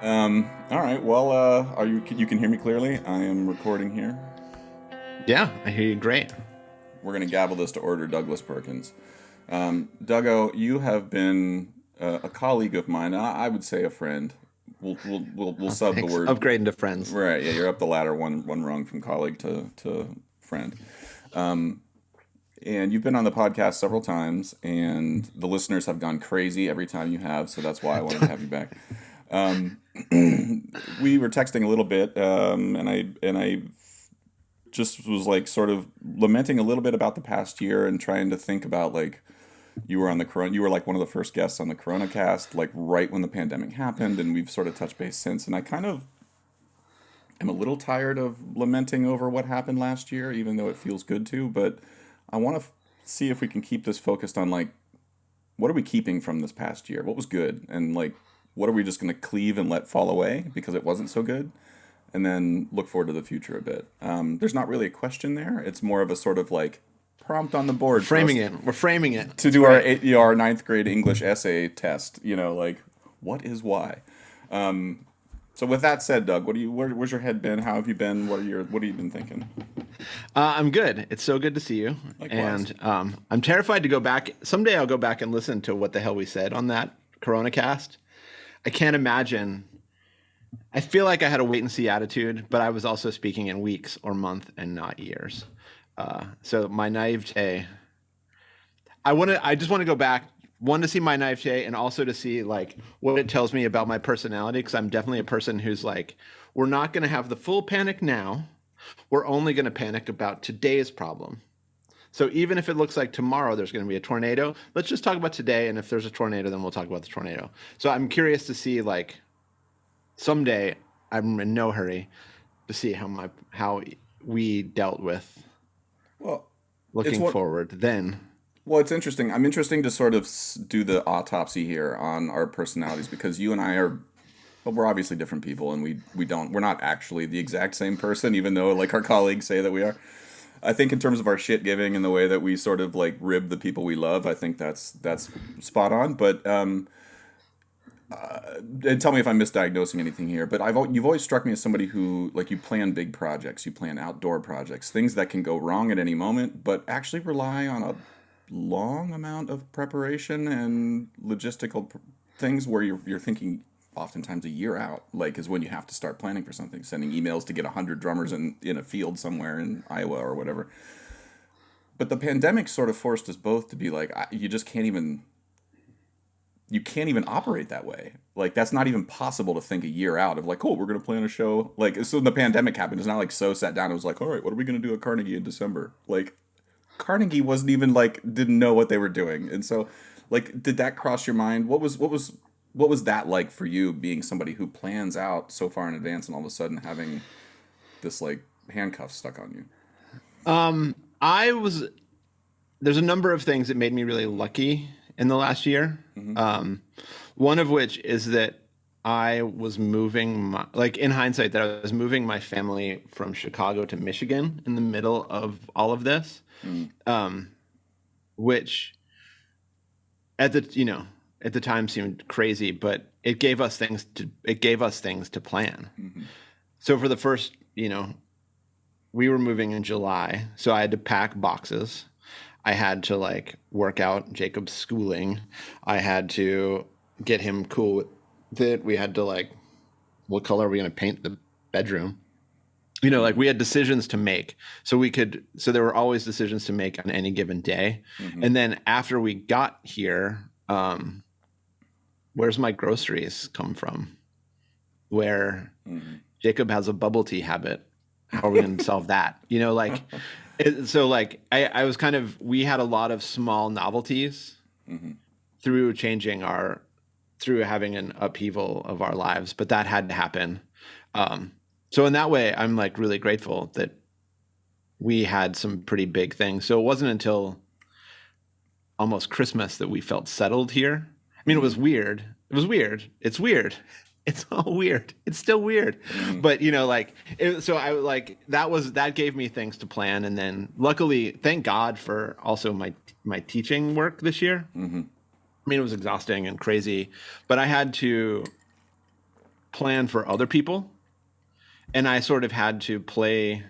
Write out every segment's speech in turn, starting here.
All right. Well, are you can hear me clearly? I am recording here. Yeah, I hear you great. We're gonna gavel this to order, Douglas Perkins. Duggo, you have been a colleague of mine. I would say a friend. We'll Oh, sub the thanks. word. Upgrading to friends. Right. Yeah, you're up the ladder one rung from colleague to friend. And you've been on the podcast several times, and the listeners have gone crazy every time you have. So that's why I wanted to have you back. Um, we were texting a little bit, and I just was like sort of lamenting a little bit about the past year and trying to think about like you were like one of the first guests on the Corona cast, like right when the pandemic happened, and we've sort of touched base since. And I kind of am a little tired of lamenting over what happened last year, even though it feels good to. But I want to see if we can keep this focused on like what are we keeping from this past year? What was good? And like what are we just going to cleave and let fall away because it wasn't so good? And then look forward to the future a bit. There's not really a question there. It's more of a sort of like prompt on the We're board for us framing it. We're framing it. to That's do our great. our ninth grade English essay test. You know, like what is why. So with that said, Doug, where's your head been? How have you been? What have you been thinking? I'm good. It's so good to see you. Likewise. And I'm terrified to go back. Someday I'll go back and listen to what the hell we said on that Corona cast. I can't imagine. I feel like I had a wait and see attitude, but I was also speaking in weeks or month and not years. So my naivete. I just want to go back. One, to see my naivete, and also to see like what it tells me about my personality, because I'm definitely a person who's like, we're not going to have the full panic now. We're only going to panic about today's problem. So even if it looks like tomorrow there's going to be a tornado, let's just talk about today. And if there's a tornado, then we'll talk about the tornado. So I'm curious to see like someday. I'm in no hurry to see how we dealt with Well, it's looking what forward. Then Well, it's interesting. I'm interesting to sort of do the autopsy here on our personalities because you and I are, well, we're obviously different people, and we're not actually the exact same person, even though like our colleagues say that we are. I think in terms of our shit giving and the way that we sort of like rib the people we love, I think that's spot on. But and tell me if I'm misdiagnosing anything here. But you've always struck me as somebody who like you plan big projects, you plan outdoor projects, things that can go wrong at any moment, but actually rely on a long amount of preparation and things where you're thinking oftentimes a year out, like is when you have to start planning for something, sending emails to get 100 drummers in a field somewhere in Iowa or whatever. But the pandemic sort of forced us both to be like, you can't even operate that way. Like that's not even possible to think a year out of like, oh, we're gonna plan a show. Like so when the pandemic happened, it's not like So sat down and was like, all right, what are we gonna do at Carnegie in December? Like Carnegie wasn't even like didn't know what they were doing. And so like did that cross your mind? What was that like for you being somebody who plans out so far in advance and all of a sudden having this like handcuff stuck on you? I was there's a number of things that made me really lucky in the last year. Mm-hmm. One of which is that I was moving like in hindsight that I was moving my family from Chicago to Michigan in the middle of all of this, Mm-hmm. which at the time seemed crazy, but it gave us things to plan. Mm-hmm. So for the first, we were moving in July, so I had to pack boxes. I had to like work out Jacob's schooling. I had to get him cool with it. We had to like, what color are we going to paint the bedroom? Like we had decisions to make. So there were always decisions to make on any given day. Mm-hmm. And then after we got here, where's my groceries come from? Where Mm-hmm. Jacob has a bubble tea habit. How are we going to solve that? I was we had a lot of small novelties Mm-hmm. through through having an upheaval of our lives, but that had to happen. So in that way, I'm like really grateful that we had some pretty big things. So it wasn't until almost Christmas that we felt settled here. I mean, it was weird. It was weird. It's weird. It's all weird. It's still weird. Mm-hmm. But so I like that gave me things to plan. And then luckily, thank God for also my teaching work this year. Mm-hmm. I mean, it was exhausting and crazy, but I had to plan for other people, and I sort of had to play,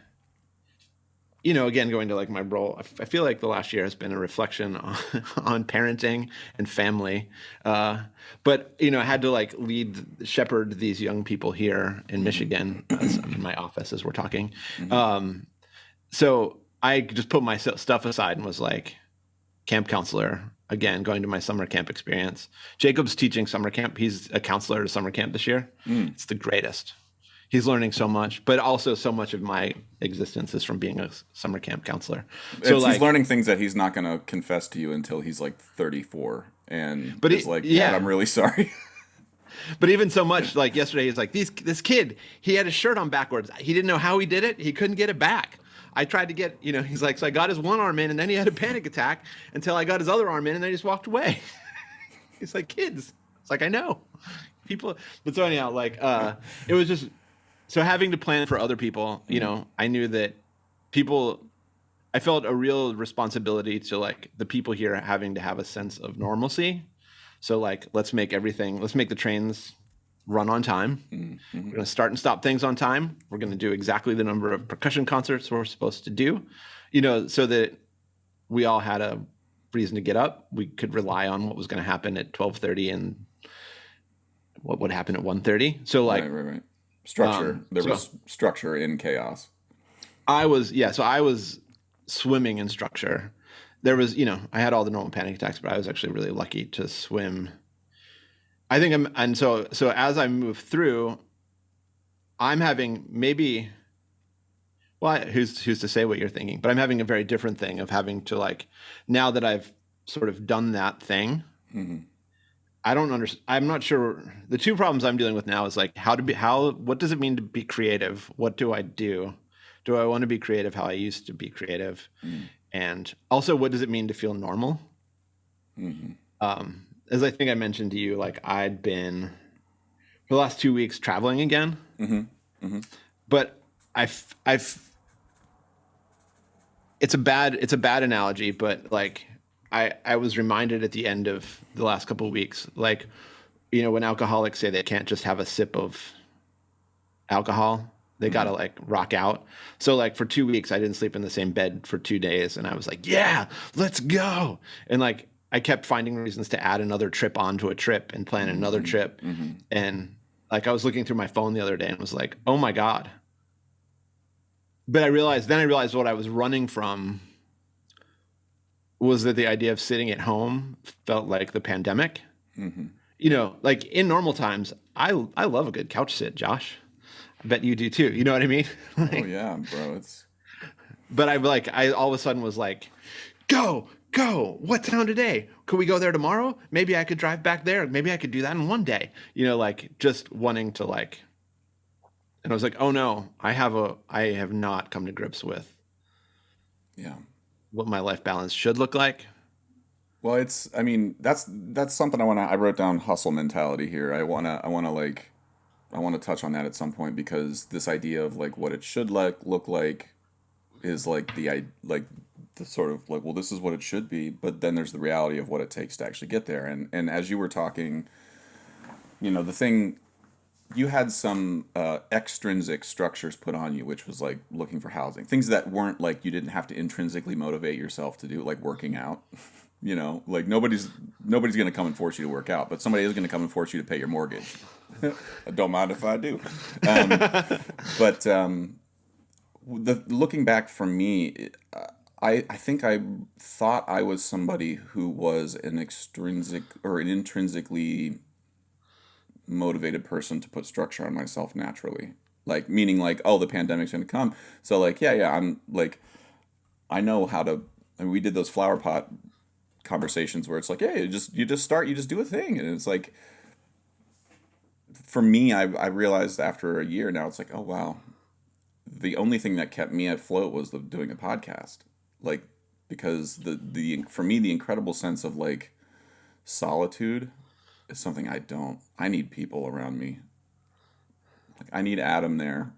again, going to like my role, I feel like the last year has been a reflection on, on parenting and family. But, I had to like shepherd these young people here in Michigan. I'm in my office as we're talking. So I just put my stuff aside and was like, camp counselor, again, going to my summer camp experience. Jacob's teaching summer camp. He's a counselor at summer camp this year. It's the greatest. He's learning so much, but also so much of my existence is from being a summer camp counselor. So he's learning things that he's not going to confess to you until he's like 34, and but it's like, Dad, I'm really sorry. But even so much, like yesterday, he's like, this kid, he had his shirt on backwards. He didn't know how he did it. He couldn't get it back. I tried to get, he's like, so I got his one arm in, and then he had a panic attack until I got his other arm in, and then he just walked away. He's like, kids. It's like, I know. People. But so anyhow, like, it was just, so having to plan for other people, I knew that I felt a real responsibility to like the people here having to have a sense of normalcy. So like, let's make the trains run on time. We're going to start and stop things on time. We're going to do exactly the number of percussion concerts we're supposed to do, so that we all had a reason to get up. We could rely on what was going to happen at 12:30 and what would happen at 1:30. So like, right. Structure. There was structure in chaos. I was swimming in structure. There was, I had all the normal panic attacks, but I was actually really lucky to swim. I think so as I move through, I'm having who's to say what you're thinking, but I'm having a very different thing of having to like, now that I've sort of done that thing, I don't understand. I'm not sure. The two problems I'm dealing with now is like what does it mean to be creative? What do I do? Do I want to be creative how I used to be creative? And also, what does it mean to feel normal? As I think I mentioned to you, like I'd been for the last 2 weeks traveling again, but it's a bad analogy, but like I was reminded at the end of the last couple of weeks, like, when alcoholics say they can't just have a sip of alcohol, they gotta like rock out. So like for 2 weeks, I didn't sleep in the same bed for 2 days, and I was like, yeah, let's go. And like I kept finding reasons to add another trip onto a trip and plan another trip. And like I was looking through my phone the other day and was like, oh my God. But I realized what I was running from was that the idea of sitting at home felt like the pandemic. Like in normal times, I love a good couch sit, Josh. I bet you do too. You know what I mean? Like, oh yeah, bro. But I all of a sudden was like, go. What town today? Could we go there tomorrow? Maybe I could drive back there. Maybe I could do that in one day. Like just wanting to like, and I was like, oh no, I have not come to grips with what my life balance should look like. Well, that's something I wrote down, hustle mentality here. I want to touch on that at some point, because this idea of like what it should look like is like the sort of like, well, this is what it should be, but then there's the reality of what it takes to actually get there. And as you were talking, the thing, you had some extrinsic structures put on you, which was like looking for housing, things that weren't like, you didn't have to intrinsically motivate yourself to do, like working out. Like nobody's going to come and force you to work out, but somebody is going to come and force you to pay your mortgage. I don't mind if I do. But looking back for me, I think I thought I was somebody who was an extrinsic or an intrinsically motivated person to put structure on myself naturally. Like, meaning like, oh, the pandemic's going to come. So like, yeah, I'm like, I know how to, we did those flower pot conversations where it's like, hey, you just do a thing. And it's like, for me, I realized after a year now, it's like, oh, wow. The only thing that kept me afloat was doing a podcast. Like, because for me, the incredible sense of like solitude is something I need people around me. Like, I need Adam there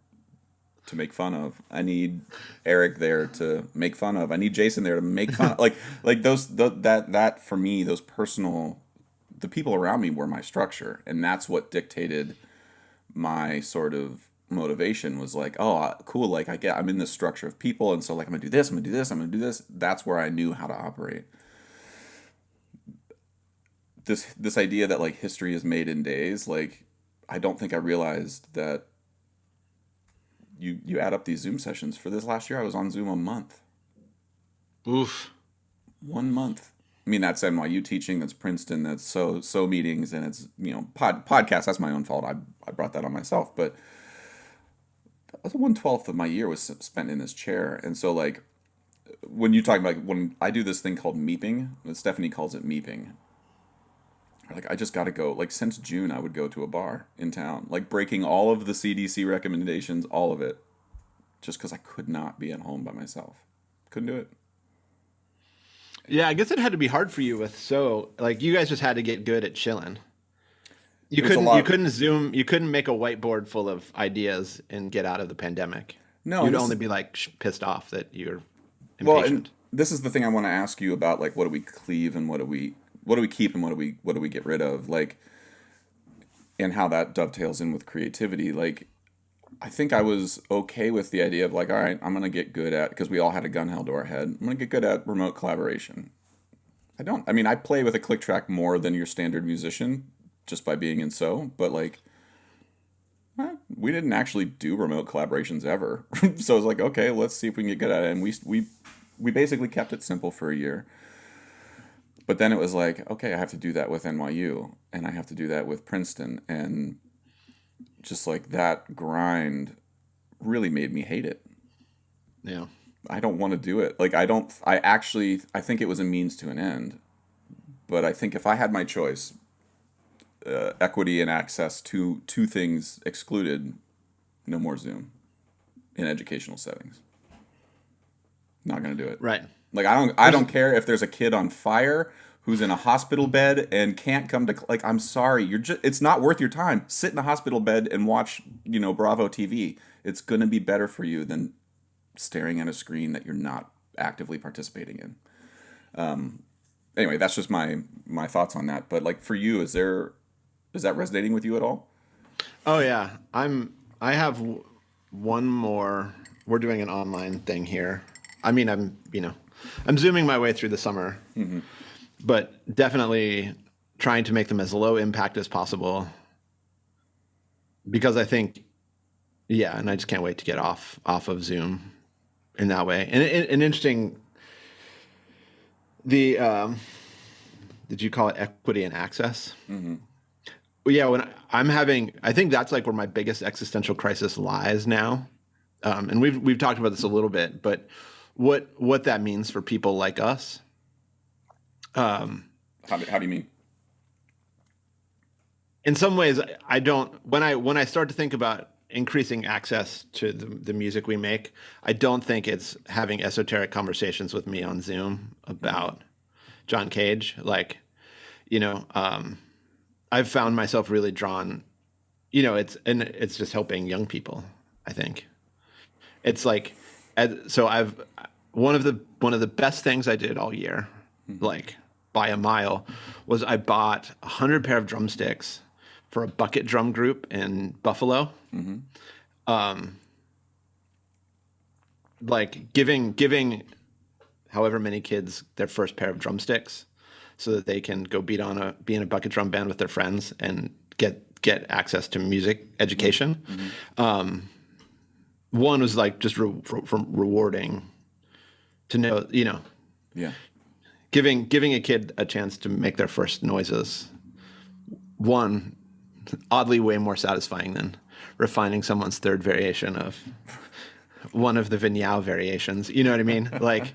to make fun of. I need Eric there to make fun of. I need Jason there to make fun of. Like that for me, the people around me were my structure, and that's what dictated my sort of motivation was like, oh, cool, like I'm in this structure of people, and so like I'm gonna do this, I'm gonna do this, I'm gonna do this. That's where I knew how to operate. This idea that like history is made in days, like I don't think I realized that you add up these Zoom sessions. For this last year, I was on Zoom a month. Oof. 1 month. I mean, that's NYU teaching, that's Princeton, that's so meetings, and it's podcasts. That's my own fault. I brought that on myself, but 1/12 of my year was spent in this chair. And so like when you talk about, when I do this thing called meeping, Stephanie calls it meeping. Like I just got to go. Like since June, I would go to a bar in town, like breaking all of the CDC recommendations, all of it, just because I could not be at home by myself. Couldn't do it. Yeah, I guess it had to be hard for you like you guys just had to get good at chilling. You It was a couldn't you lot. couldn't Zoom, you couldn't make a whiteboard full of ideas and get out of the pandemic. No, You'd and this only is be like pissed off that you're well, and impatient. this is the thing I want to ask you about. Like, what do we cleave and what do we keep and what do we get rid of? Like, and how that dovetails in with creativity. Like, I think I was okay with the idea of like, all right, I'm gonna get good at, because we all had a gun held to our head. I'm gonna get good at remote collaboration. I mean, I play with a click track more than your standard musician just by being in So, but like, we didn't actually do remote collaborations ever. So I was like, okay, let's see if we can get good at it. And we basically kept it simple for a year. But then it was like, okay, I have to do that with NYU and I have to do that with Princeton. And just like that grind really made me hate it. Yeah. I don't want to do it. Like, I think it was a means to an end. But I think if I had my choice, equity and access to two things excluded, no more Zoom in educational settings. Not going to do it. Right. Like I don't care if there's a kid on fire who's in a hospital bed and can't come to, like, I'm sorry, it's not worth your time. Sit in a hospital bed and watch, Bravo TV. It's going to be better for you than staring at a screen that you're not actively participating in. Anyway, that's just my thoughts on that. But like for you, is that resonating with you at all? Oh yeah. I have one more. We're doing an online thing here. I mean, I'm zooming my way through the summer, but definitely trying to make them as low impact as possible because I think, yeah, and I just can't wait to get off of Zoom in that way. And an interesting, the did you call it equity and access? Well, yeah, I think that's like where my biggest existential crisis lies now. And we've talked about this a little bit, but what that means for people like us. How do you mean? In some ways, I don't. When I start to think about increasing access to the music we make, I don't think it's having esoteric conversations with me on Zoom about John Cage. Like, I've found myself really drawn. It's just helping young people. I think it's like, so I've one of the best things I did all year, like by a mile, was I bought 100 pair of drumsticks for a bucket drum group in Buffalo. Like giving however many kids their first pair of drumsticks so that they can go be in a bucket drum band with their friends and get access to music education. One was like just rewarding to know, Yeah. giving a kid a chance to make their first noises. One, oddly way more satisfying than refining someone's third variation of one of the vignale variations. You know what I mean? Like,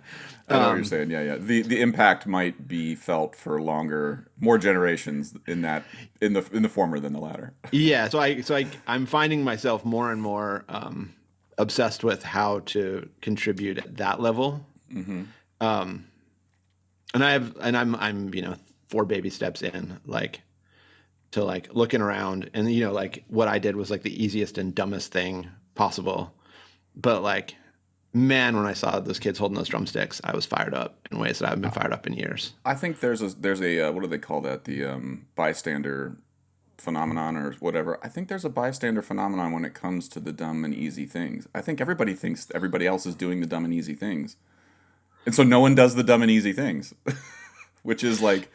I know what you're saying. Yeah, yeah. The impact might be felt for more generations in the former than the latter. yeah. So I'm finding myself more and more obsessed with how to contribute at that level. And I'm 4 baby steps in, like, to like looking around and like what I did was like the easiest and dumbest thing possible, but like, man, when I saw those kids holding those drumsticks, I was fired up in ways that I haven't been fired up in years. I think there's a what do they call that? The bystander phenomenon or whatever. I think there's a bystander phenomenon when it comes to the dumb and easy things. I think everybody thinks everybody else is doing the dumb and easy things. And so no one does the dumb and easy things, which is like,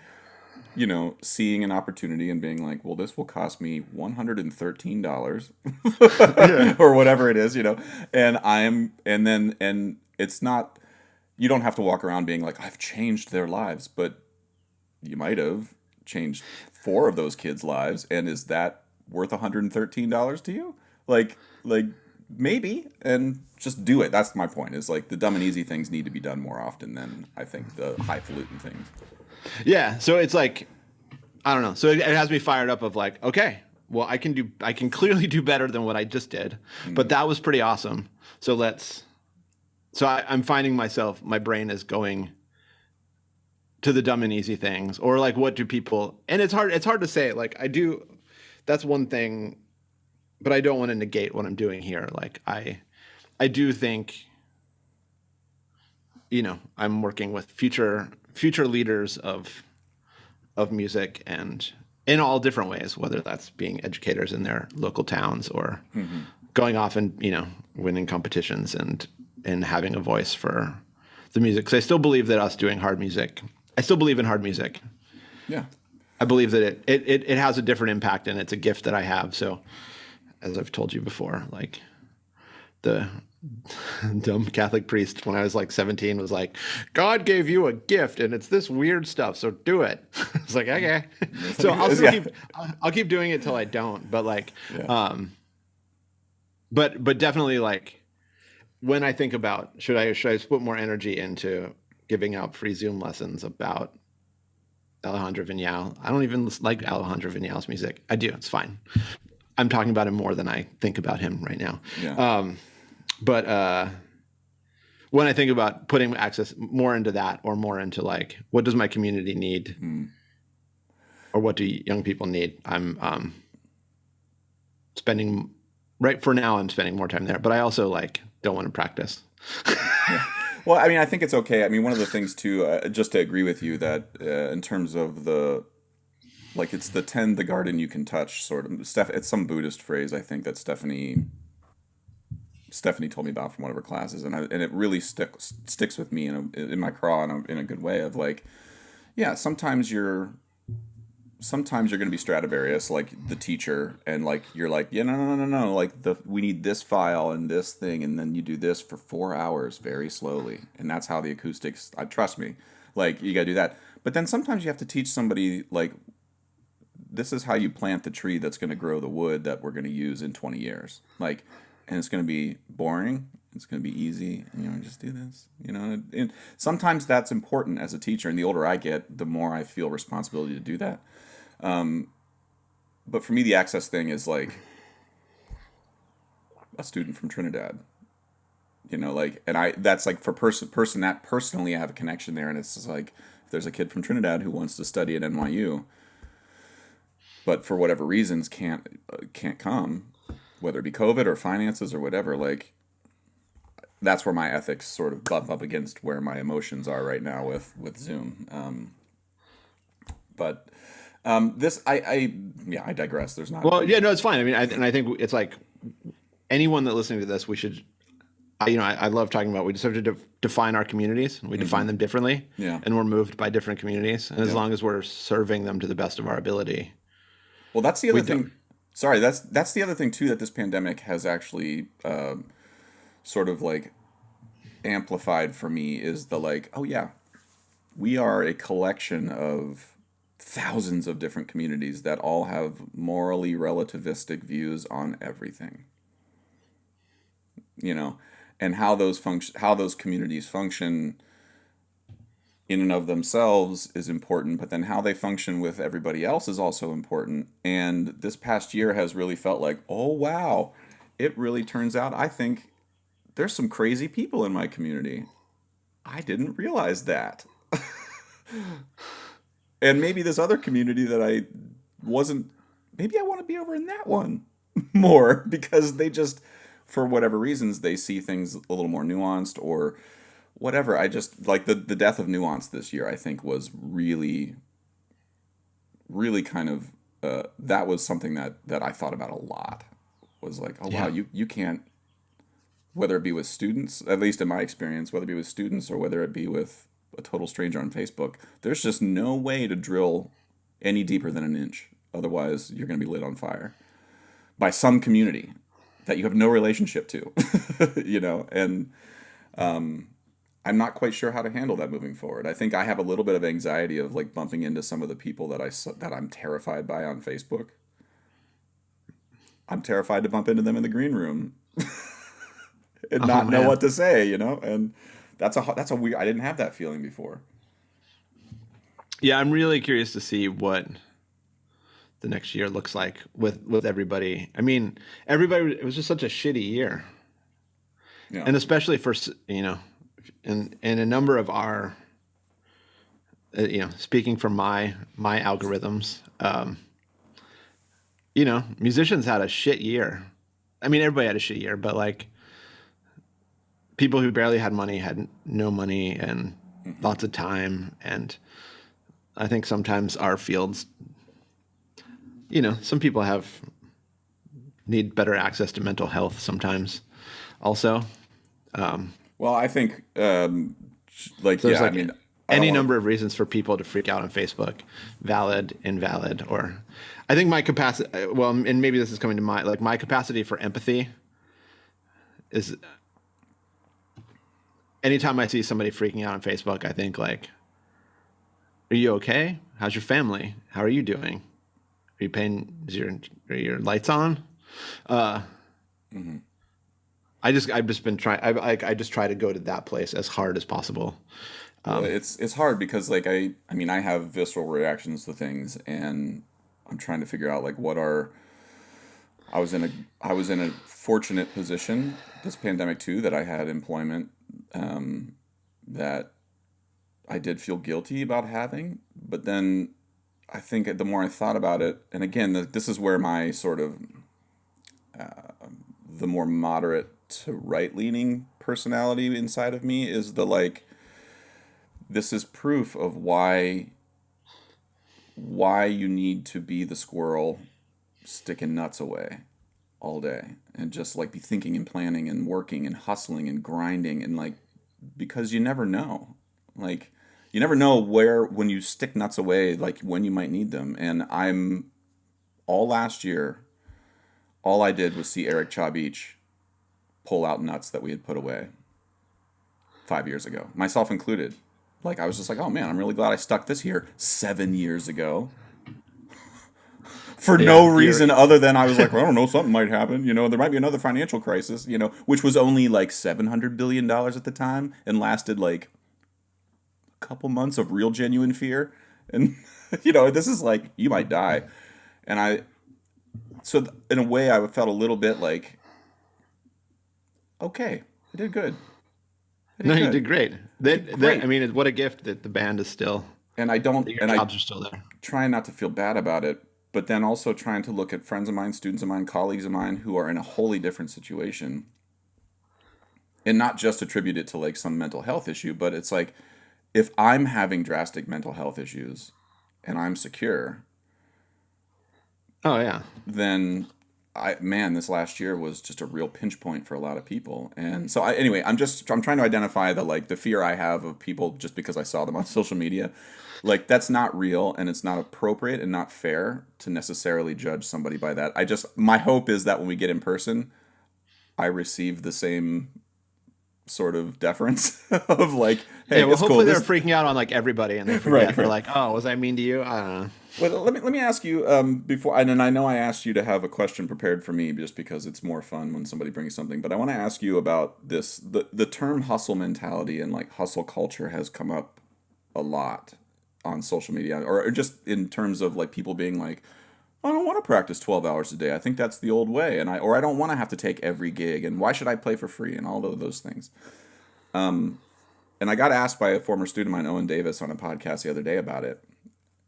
seeing an opportunity and being like, well, this will cost me $113 Yeah. or whatever it is, and it's not, you don't have to walk around being like, I've changed their lives, but you might have changed four of those kids' lives. And is that worth $113 to you? Like maybe, and just do it. That's my point, is like the dumb and easy things need to be done more often than I think the highfalutin things. Yeah. So it's like, I don't know. So it has me fired up of like, okay, well, I can clearly do better than what I just did, but that was pretty awesome. So I'm finding my brain is going to the dumb and easy things, or like, what do people, and it's hard to say, like, that's one thing, but I don't want to negate what I'm doing here. Like, I do think, I'm working with future leaders of music, and in all different ways, whether that's being educators in their local towns, or going off and, winning competitions and having a voice for the music. Because I still believe that us doing hard music, I still believe in hard music. Yeah. I believe that it has a different impact, and it's a gift that I have. So, as I've told you before, like, the dumb Catholic priest when I was like 17 was like, God gave you a gift and it's this weird stuff, so do it. It's like, okay. So I'll keep doing it till I don't. But like, Yeah. but definitely, like, when I think about, should I put more energy into giving out free Zoom lessons about Alejandro Viñal? I don't even like Alejandro Viñal's music. I do. It's fine. I'm talking about him more than I think about him right now. Yeah. But when I think about putting access more into that, or more into like, what does my community need, or what do young people need, I'm spending, right for now, I'm spending more time there. But I also like don't want to practice. Yeah. Well, I mean, I think it's okay. I mean, one of the things too, just to agree with you that in terms of like, it's the tend the garden you can touch sort of. It's some Buddhist phrase, I think, that Stephanie told me about from one of her classes, and it really sticks with me in my craw in a good way of like, yeah, sometimes you're going to be Stradivarius, like the teacher, and like you're like, yeah, no, like we need this file and this thing, and then you do this for 4 hours very slowly, and that's how the acoustics. Trust me, like you got to do that. But then sometimes you have to teach somebody like, this is how you plant the tree that's going to grow the wood that we're going to use in 20 years, like. And it's going to be boring. It's going to be easy. Just do this. And sometimes that's important as a teacher. And the older I get, the more I feel responsibility to do that. But for me, the access thing is like a student from Trinidad. And that's like for person that personally I have a connection there. And it's just like, if there's a kid from Trinidad who wants to study at NYU, but for whatever reasons can't come, whether it be COVID or finances or whatever, like, that's where my ethics sort of bump up against where my emotions are right now with Zoom. But I digress. There's not. Well, yeah, no, it's fine. I mean, I think it's like, anyone that listening to this, we should, I love talking about, we just have to define our communities. We define them differently. Yeah. And we're moved by different communities. And as Yeah. long as we're serving them to the best of our ability. Well, that's the other thing. Sorry, that's the other thing too, that this pandemic has actually sort of like amplified for me, is the like, oh yeah, we are a collection of thousands of different communities that all have morally relativistic views on everything. And how those communities function in and of themselves is important, but then how they function with everybody else is also important. And this past year has really felt like, oh wow, it really turns out I think there's some crazy people in my community. I didn't realize that. And maybe this other community that I wasn't, maybe I want to be over in that one more, because they just, for whatever reasons, they see things a little more nuanced or whatever. I just like the death of nuance this year, I think, was really, really kind of that was something that I thought about a lot. Was like, oh wow, Yeah. you can't, whether it be with students, at least in my experience, whether it be with students or whether it be with a total stranger on Facebook, there's just no way to drill any deeper than an inch. Otherwise, you're going to be lit on fire by some community that you have no relationship to, and I'm not quite sure how to handle that moving forward. I think I have a little bit of anxiety of like bumping into some of the people that I'm terrified by on Facebook. I'm terrified to bump into them in the green room and Oh not know man. what to say, and that's a weird. I didn't have that feeling before. Yeah, I'm really curious to see what the next year looks like with everybody. I mean, everybody. It was just such a shitty year, Yeah. and especially for in a number of our, speaking from my algorithms, musicians had a shit year. I mean, everybody had a shit year, but like people who barely had money had no money and Hmm. lots of time. And I think sometimes our fields, some people need better access to mental health sometimes also. Well, I think, like, So there's yeah, I like mean, I don't any want number to. of reasons for people to freak out on Facebook, valid, invalid, or I think my capacity, well, and maybe this is coming to my capacity for empathy is anytime I see somebody freaking out on Facebook, I think like, are you okay? How's your family? How are you doing? Are you paying, are your lights on? Uh, Mhm. I've just been trying, I just try to go to that place as hard as possible. Well, it's hard because like I mean I have visceral reactions to things, and I'm trying to figure out like what are I was in a I was in a fortunate position this pandemic too, that I had employment, that I did feel guilty about having, but then I think the more I thought about it, and again, this is where my sort of the more moderate to right leaning personality inside of me is the like, this is proof of why you need to be the squirrel sticking nuts away all day and just like be thinking and planning and working and hustling and grinding and like, because you never know, like you never know where, when you stick nuts away, like when you might need them. And I'm all last year, all I did was see Eric Chabich pull out nuts that we had put away 5 years ago, myself included. Like I was just like, oh man, I'm really glad I stuck this here 7 years ago for no Yeah. reason other than I was like, well, I don't know, something might happen. There might be another financial crisis. Which was only like $700 billion at the time and lasted like a couple months of real genuine fear. And this is like you might die. And in a way, I felt a little bit like, okay, I did good. I No, did you good. did great. I did I great. mean, what a gift that the band is still, And I don't, that your and I jobs are still there. trying not to feel bad about it, but then also trying to look at friends of mine, students of mine, colleagues of mine who are in a wholly different situation, and not just attribute it to like some mental health issue, but it's like, if I'm having drastic mental health issues and I'm secure, Oh yeah. then this last year was just a real pinch point for a lot of people. And so anyway, I'm trying to identify the fear I have of people just because I saw them on social media. Like that's not real, and it's not appropriate and not fair to necessarily judge somebody by that. My hope is that when we get in person, I receive the same sort of deference of like, hey, Yeah, well, it's cool. hopefully they're This freaking out on like everybody and they right, forget. They're right. like, "Oh, was I mean to you?" I don't know. Well, let me ask you, before, and I know I asked you to have a question prepared for me just because it's more fun when somebody brings something, but I want to ask you about this. The term hustle mentality and like hustle culture has come up a lot on social media, or just in terms of like people being like, I don't want to practice 12 hours a day. I think that's the old way, and I don't want to have to take every gig, and why should I play for free, and all of those things. And I got asked by a former student of mine, Owen Davis, on a podcast the other day about it,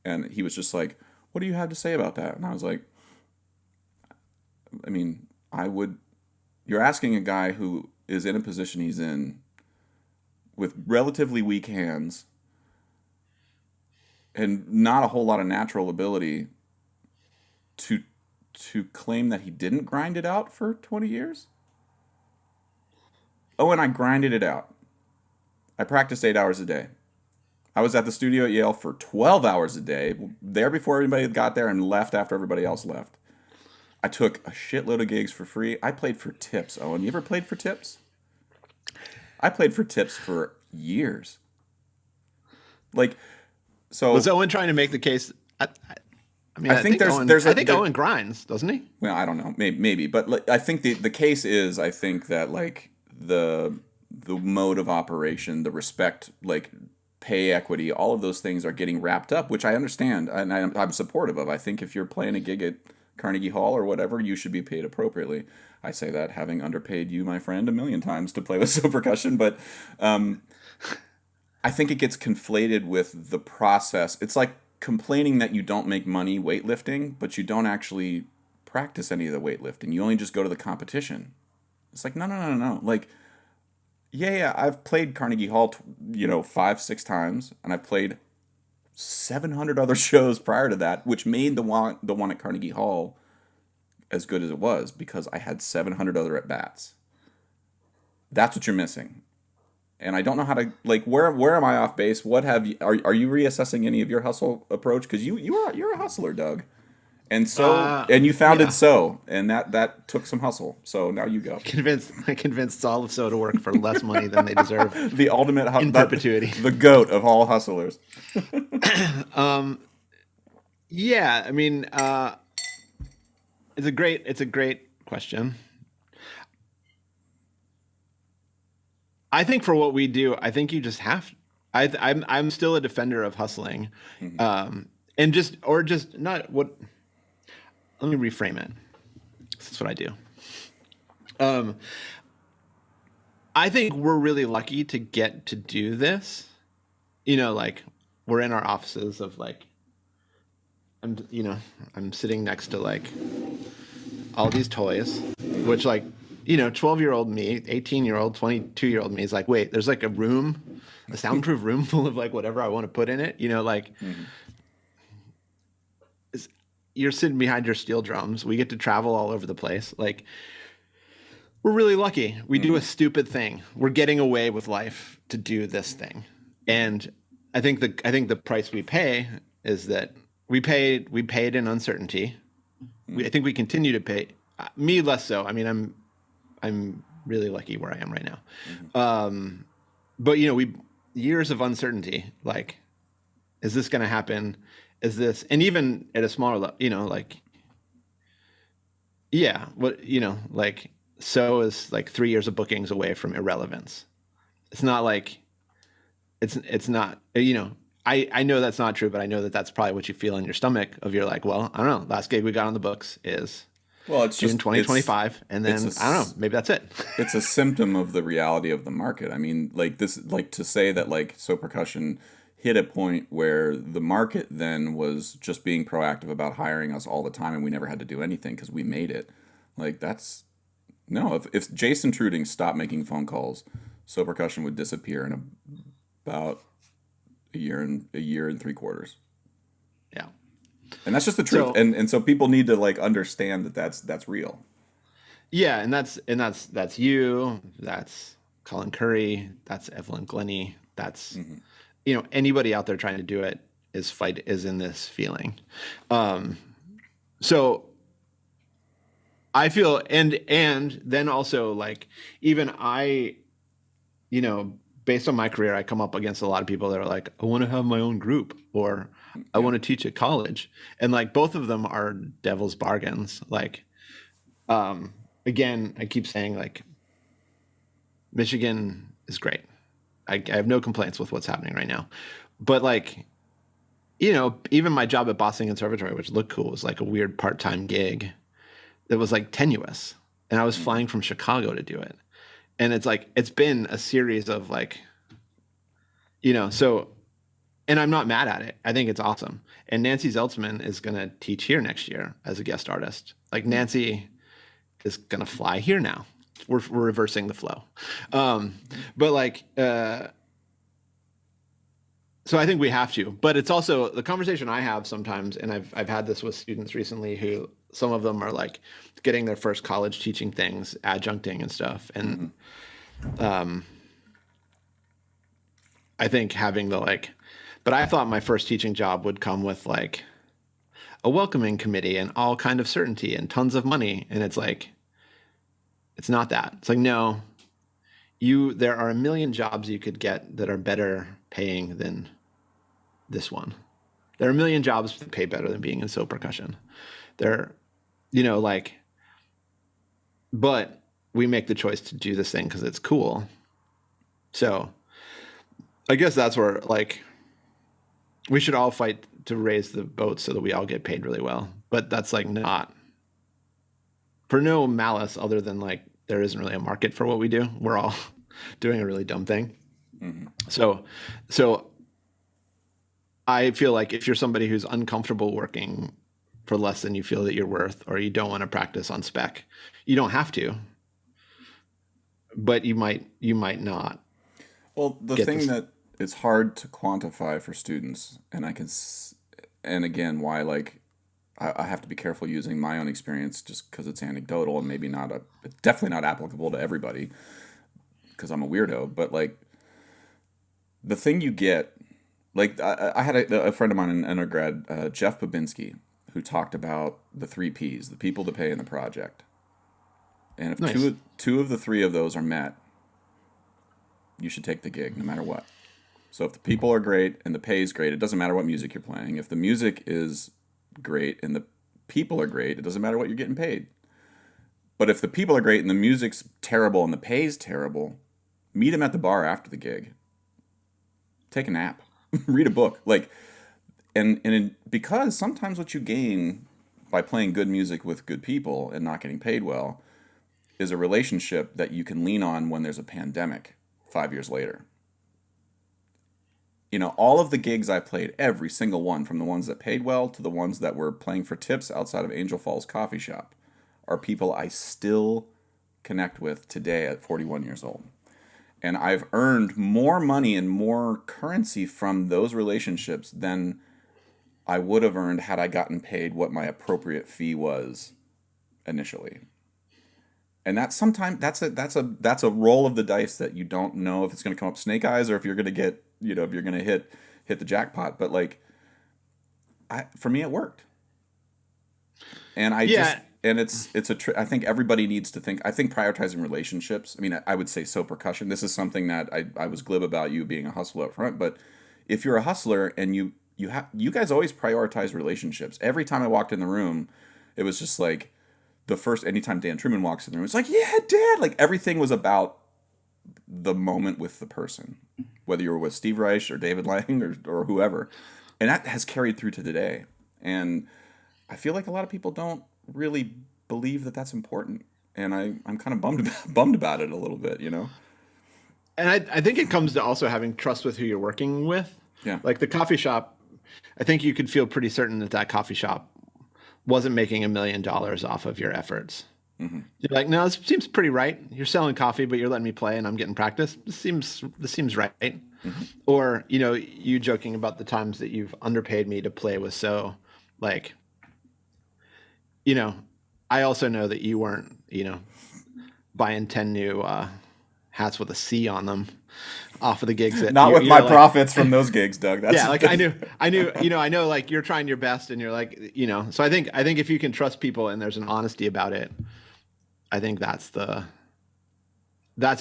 and he was just like, what do you have to say about that? And I was like, I mean, you're asking a guy who is in a position he's in with relatively weak hands and not a whole lot of natural ability to to claim that he didn't grind it out for 20 years? Oh, and I grinded it out. I practiced 8 hours a day. I was at the studio at Yale for 12 hours a day, there before everybody got there and left after everybody else left. I took a shitload of gigs for free. I played for tips. Owen, you ever played for tips? I played for tips for years. Like, Was so Owen trying to make the case? I mean, I think Owen grinds, doesn't he? well, I don't know, maybe, but like, I think the case is, I think that like the mode of operation, the respect, like pay equity, all of those things are getting wrapped up, which I understand and I'm supportive of. I think if you're playing a gig at Carnegie Hall or whatever, you should be paid appropriately. I say that having underpaid you, my friend, a million times to play with So Percussion, but I think it gets conflated with the process. It's like complaining that you don't make money weightlifting, but you don't actually practice any of the weightlifting. You only just go to the competition. It's like, no, no, no, no, no. Like, yeah, I've played Carnegie Hall, 5, 6 times, and I've played 700 other shows prior to that, which made the one at Carnegie Hall as good as it was because I had 700 other at bats. That's what you're missing. And I don't know how to, like, where am I off base? What have you are you reassessing any of your hustle approach? Because you're a hustler, Doug. And you founded Yeah. and that took some hustle. So now you go. I convinced all of So to work for less money than they deserve The ultimate in perpetuity. the goat of all hustlers. Yeah, I mean, it's a great question. I think for what we do, I think you just have. I'm still a defender of hustling, and just not what. Let me reframe it. That's what I do. I think we're really lucky to get to do this. Like we're in our offices of like, I'm sitting next to like all these toys, which like, 12-year-old me, 18-year-old, 22-year-old me is like, wait, there's like a soundproof room full of like whatever I want to put in it. You're sitting behind your steel drums. We get to travel all over the place. Like, we're really lucky. We do a stupid thing. We're getting away with life to do this thing. And I think the price we pay is that we paid in uncertainty. I think we continue to pay. Me less so. I mean, I'm really lucky where I am right now. But we years of uncertainty. Like, is this going to happen? Is this, and even at a smaller level, like, yeah, like, So is like 3 years of bookings away from irrelevance. It's not like it's not, I know that's not true, but I know that that's probably what you feel in your stomach of you're like, well, I don't know. Last gig we got on the books is It's June just 2025. And then I don't know, maybe that's it. It's a symptom of the reality of the market. I mean, like this, like to say that like So Percussion hit a point where the market then was just being proactive about hiring us all the time and we never had to do anything because we made it. Like that's no, if Jason Truding stopped making phone calls, So Percussion would disappear in about a year and 3 quarters. Yeah. And that's just the truth. So, And so people need to like understand that that's real. yeah, and that's you, that's Colin Curry, that's Evelyn Glennie, that's anybody out there trying to do it is in this feeling. So I feel and then also like even I, based on my career, I come up against a lot of people that are like, I want to have my own group or I want to teach at college. And like both of them are devil's bargains. Like, again, I keep saying like Michigan is great. I have no complaints with what's happening right now. But like, even my job at Boston Conservatory, which looked cool, was like a weird part-time gig that was like tenuous. And I was flying from Chicago to do it. And it's like, it's been a series of like, so, and I'm not mad at it. I think it's awesome. And Nancy Zeltzman is going to teach here next year as a guest artist. Like Nancy is going to fly here now. We're reversing the flow. But like, So I think we have to, but it's also the conversation I have sometimes, and I've had this with students recently who some of them are like getting their first college teaching things, adjuncting and stuff. And Hmm. um, I think having the like, but I thought my first teaching job would come with like a welcoming committee and all kind of certainty and tons of money. And it's like, it's not that. It's like, no, there are a million jobs you could get that are better paying than this one. There are a million jobs that pay better than being in So Percussion. There, like, but we make the choice to do this thing because it's cool. So I guess that's where like we should all fight to raise the boat so that we all get paid really well. But that's like not for no malice other than like there isn't really a market for what we do. We're all doing a really dumb thing. Hmm. So, so I feel like if you're somebody who's uncomfortable working for less than you feel that you're worth, or you don't want to practice on spec, you don't have to, but you might not Well, the get thing this. that it's hard to quantify for students, and and again, why like I have to be careful using my own experience just because it's anecdotal and maybe it's definitely not applicable to everybody because I'm a weirdo. But like the thing you get, like I had a friend of mine in undergrad, Jeff Babinski, who talked about the three P's: the people, the pay, and the project. And if Nice. two of the three of those are met, you should take the gig no matter what. So if the people are great and the pay is great, it doesn't matter what music you're playing. If the music is great and the people are great, it doesn't matter what you're getting paid. But if the people are great and the music's terrible and the pay's terrible, meet them at the bar after the gig. Take a nap, read a book, like, because sometimes what you gain by playing good music with good people and not getting paid well is a relationship that you can lean on when there's a pandemic 5 years later. All of the gigs I played, every single one, from the ones that paid well to the ones that were playing for tips outside of Angel Falls Coffee Shop, are people I still connect with today at 41 years old. And I've earned more money and more currency from those relationships than I would have earned had I gotten paid what my appropriate fee was initially. And that's a roll of the dice that you don't know if it's going to come up snake eyes or if you're going to get, if you're going to hit the jackpot. But like, for me, it worked. And Yeah. I think everybody needs to think. I think prioritizing relationships. I mean, I would say So Percussion. This is something that I was glib about you being a hustler up front, but if you're a hustler and you guys always prioritize relationships. Every time I walked in the room, it was just like anytime Dan Truman walks in the room, it's like, yeah, Dad. Like everything was about the moment with the person, whether you were with Steve Reich or David Lang or whoever, and that has carried through to today. And I feel like a lot of people don't really believe that that's important, and I'm kind of bummed about it a little bit, And I think it comes to also having trust with who you're working with. Yeah. Like the coffee shop, I think you could feel pretty certain that that coffee shop wasn't making $1 million off of your efforts. Hmm. You're like, no, this seems pretty right. You're selling coffee, but you're letting me play and I'm getting practice. This seems right. Hmm. Or, you joking about the times that you've underpaid me to play with So, like, you know, I also know that you weren't, buying 10 new hats with a C on them off of the gigs that Not with my profits from those gigs, Doug. That's yeah, like I know like you're trying your best and you're like, so I think if you can trust people and there's an honesty about it, I think that's how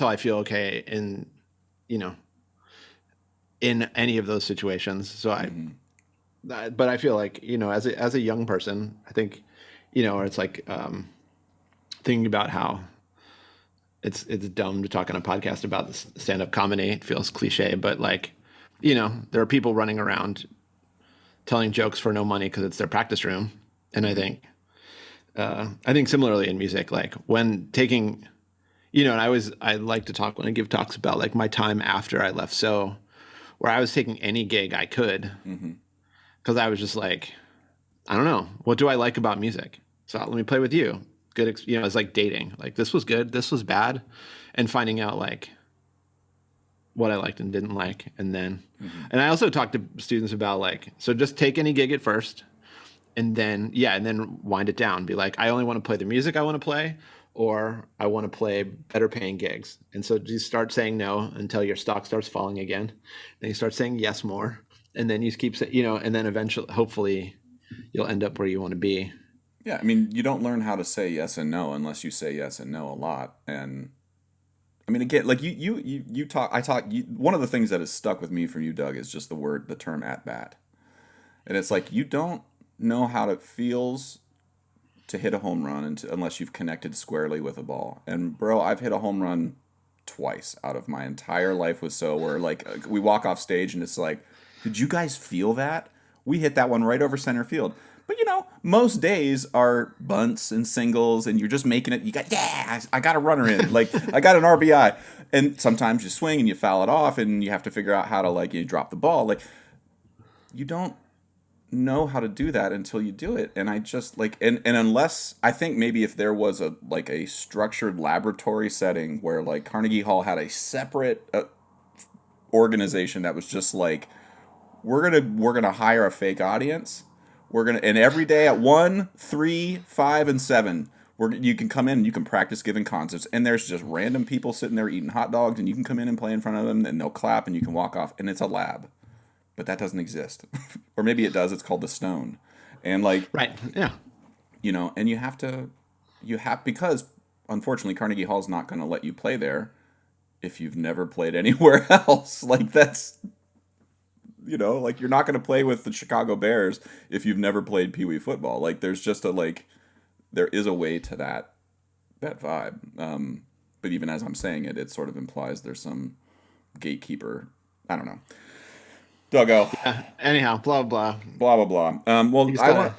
I feel okay you know, in any of those situations. So Hmm. but I feel like, as a young person, I think, or it's like, thinking about how it's dumb to talk on a podcast about this stand-up comedy. It feels cliche, but like, there are people running around telling jokes for no money because it's their practice room. And Hmm. I think similarly in music, like when taking, and I like to talk when I give talks about like my time after I left. So where I was taking any gig I could, Hmm. because I was just like, I don't know, what do I like about music? So let me play with you. Good, it's like dating. Like this was good, this was bad, and finding out like what I liked and didn't like, and then, Mm-hmm. and I also talked to students about like, so just take any gig at first, and then and then wind it down. Be like, I only want to play the music I want to play, or I want to play better paying gigs. And so you start saying no until your stock starts falling again. Then you start saying yes more, and then you keep saying, and then eventually, hopefully, you'll end up where you want to be. Yeah, I mean, you don't learn how to say yes and no unless you say yes and no a lot. And I mean, again, like you talk, I talk. One of the things that has stuck with me from you, Doug, is just the term at bat, and it's like you don't know how it feels to hit a home run unless you've connected squarely with a ball. And bro, I've hit a home run twice out of my entire life with So, where like we walk off stage and it's like, did you guys feel that? We hit that one right over center field. But most days are bunts and singles, and you're just making it. You got, I got a runner in, like I got an RBI, and sometimes you swing and you foul it off, and you have to figure out how to like you drop the ball. Like you don't know how to do that until you do it. And I just like, and unless I think maybe if there was a structured laboratory setting where like Carnegie Hall had a separate organization that was just like, we're gonna hire a fake audience. And every day at 1, 3, 5, and 7, you can come in and you can practice giving concerts. And there's just random people sitting there eating hot dogs, and you can come in and play in front of them, and they'll clap, and you can walk off. And it's a lab, but that doesn't exist, or maybe it does. It's called the Stone, and like Right. Yeah. and because unfortunately Carnegie Hall's not going to let you play there if you've never played anywhere else. Like that's like you're not going to play with the Chicago Bears if you've never played Pee Wee football. Like there's just there is a way to that vibe. But even as I'm saying it, it sort of implies there's some gatekeeper. I don't know. Duggo. Yeah. Anyhow, blah blah Blah blah blah. Well,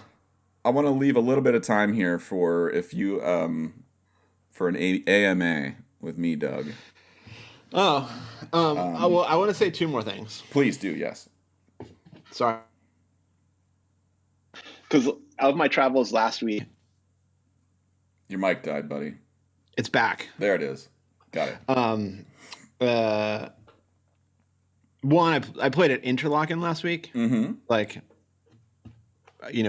I want to leave a little bit of time here for if you for an AMA with me, Doug. Oh, I want to say 2 more things. Please do. Yes. Sorry. Because of my travels last week. Your mic died, buddy. It's back. There it is. Got it. One, I played at Interlochen last week. Mm-hmm. Like,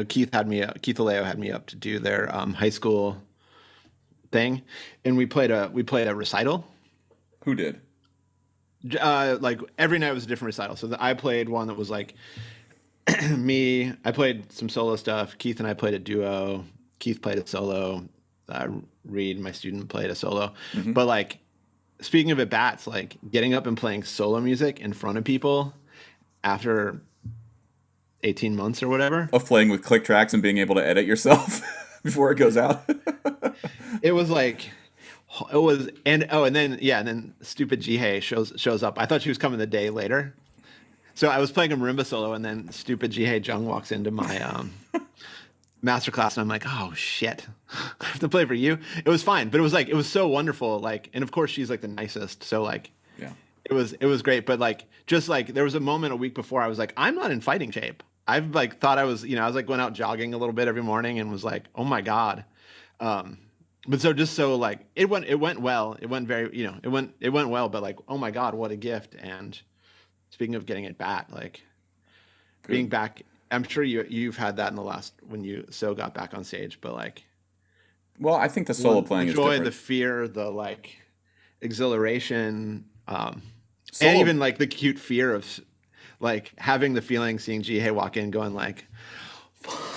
Keith Aleo had me up to do their high school thing, and we played a recital. Who did? Like every night was a different recital. So I played one that was like me. I played some solo stuff. Keith and I played a duo. Keith played a solo. Reed, my student, played a solo. Mm-hmm. But like, speaking of at bats, like getting up and playing solo music in front of people after 18 months or whatever. Of playing with click tracks and being able to edit yourself before it goes out. It was like, and then stupid Jihei shows up. I thought she was coming the day later. So I was playing a marimba solo, and then stupid Jihei Jung walks into my masterclass, and I'm like, oh shit, I have to play for you. It was fine, but it was so wonderful. Like, and of course she's like the nicest. So like, yeah, it was great. But like, just like there was a moment a week before I was like, I'm not in fighting shape. I've like thought I was, I was like going out jogging a little bit every morning and was like, oh my God. But so like it went well. It went very, it went well, but like, oh my God, what a gift. And speaking of getting it back, like good. Being back, I'm sure you've had that in the last, when you got back on stage, but like, well, I think the solo playing is different. The fear, the like exhilaration, and even like the cute fear of like having the feeling, seeing Jihei walk in going like,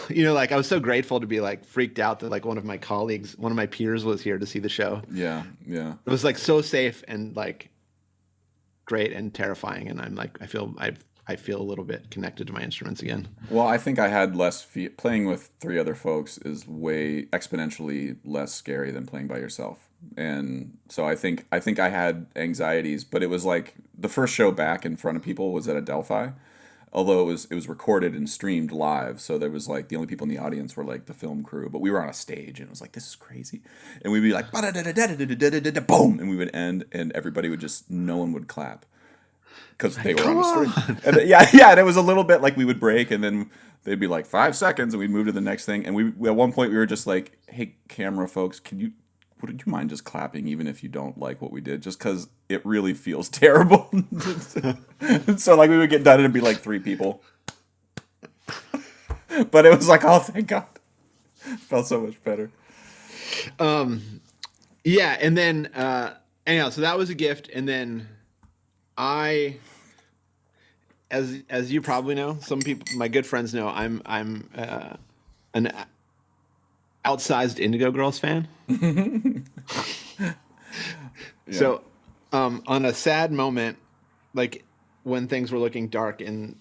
like I was so grateful to be like freaked out that like one of my peers was here to see the show. Yeah. Yeah. It was like so safe and like great and terrifying. And I'm like, I feel a little bit connected to my instruments again. Well, I think I had less playing with 3 other folks is way exponentially less scary than playing by yourself. And so I think I had anxieties, but it was like the first show back in front of people was at Adelphi. Although it was recorded and streamed live, so there was like the only people in the audience were like the film crew, but we were on a stage and it was like, this is crazy, and we'd be like boom, and we would end and everybody would just, no one would clap because they were on the stream. And and it was a little bit like we would break and then they'd be like 5 seconds and we'd move to the next thing, and we at one point we were just like, hey camera folks, can you would you mind just clapping even if you don't like what we did, just because it really feels terrible. So like we would get done and it'd be like 3 people, but it was like, oh, thank God. It felt so much better. Yeah, and then anyhow, so that was a gift, and then I, as you probably know, some people, my good friends know, I'm an outsized Indigo Girls fan. Yeah. So, on a sad moment, like when things were looking dark and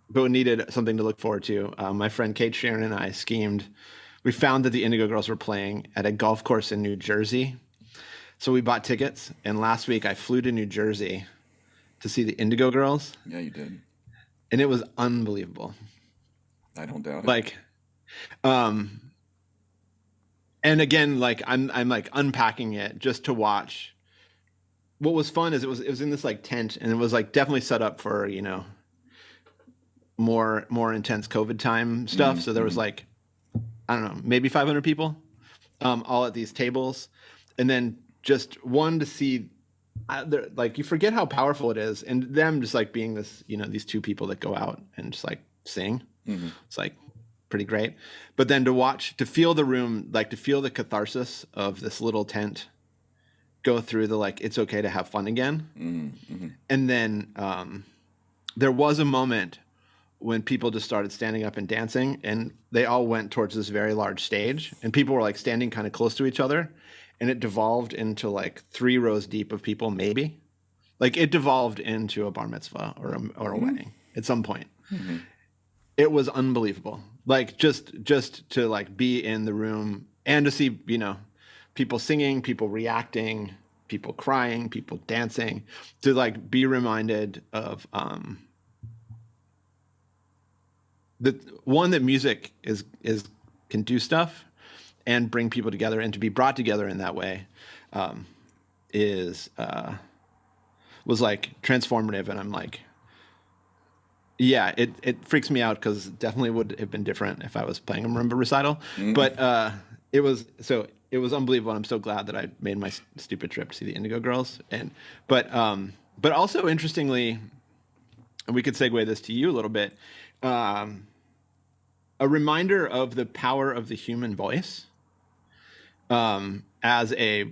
but needed something to look forward to, my friend Kate Sharon and I schemed. We found that the Indigo Girls were playing at a golf course in New Jersey, so we bought tickets. And last week, I flew to New Jersey to see the Indigo Girls, Yeah, you did. and it was unbelievable. I don't doubt it. Like, um, and again, like I'm like unpacking it just to watch. What was fun is it was in this like tent, and it was like definitely set up for more intense COVID time stuff. So there was like I don't know, maybe 500 people, all at these tables, and then just one to see. Like you forget how powerful it is, and them just like being this, these two people that go out and just like sing. It's like pretty great. But then to watch, to feel the room, like to feel the catharsis of this little tent go through the like it's okay to have fun again. And then there was a moment when people just started standing up and dancing, and they all went towards this very large stage, and people were like standing kind of close to each other, and it devolved into like 3 rows deep of people, maybe like it devolved into a bar mitzvah or a wedding at some point. It was unbelievable, like just to like be in the room and to see people singing, people reacting, people crying, people dancing, to like be reminded of the one that music is can do stuff and bring people together, and to be brought together in that way is was like transformative. And I'm like, yeah, it freaks me out because it definitely would have been different if I was playing a marimba recital. But it was unbelievable. And I'm so glad that I made my stupid trip to see the Indigo Girls. And but also interestingly, and we could segue this to you a little bit. A reminder of the power of the human voice, as a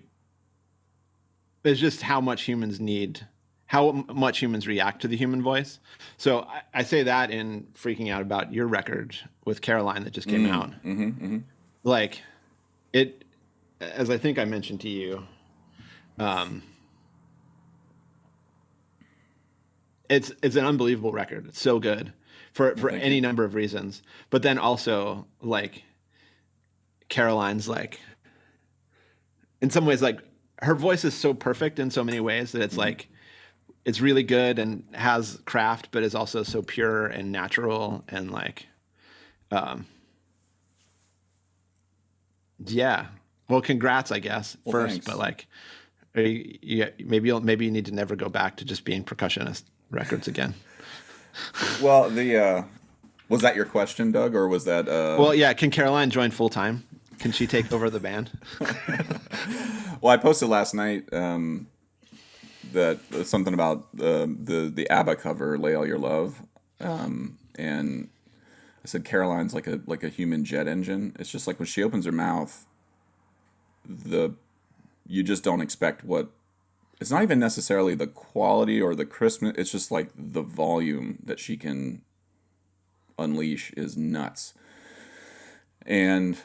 is just how much humans need, how much humans react to the human voice. So I say that in freaking out about your record with Caroline that just came out. Like it, as I think I mentioned to you, it's an unbelievable record. It's so good Well, for thank any you. number of reasons. But then also like Caroline's like in some ways like her voice is so perfect in so many ways that it's like it's really good and has craft, but is also so pure and natural and like, um, yeah. Well, congrats, I guess Well, first, but thanks. like, maybe you need to never go back to just being percussionist records again. Well, the was that your question, Doug, or was that Well, yeah. Can Caroline join full time? Can she take over the band? well, I posted last night that something about the ABBA cover, "Lay All Your Love," and I said Caroline's like a human jet engine. It's just like when she opens her mouth, the you just don't expect what. It's not even necessarily the quality or the crispness. It's just like the volume that she can unleash is nuts. And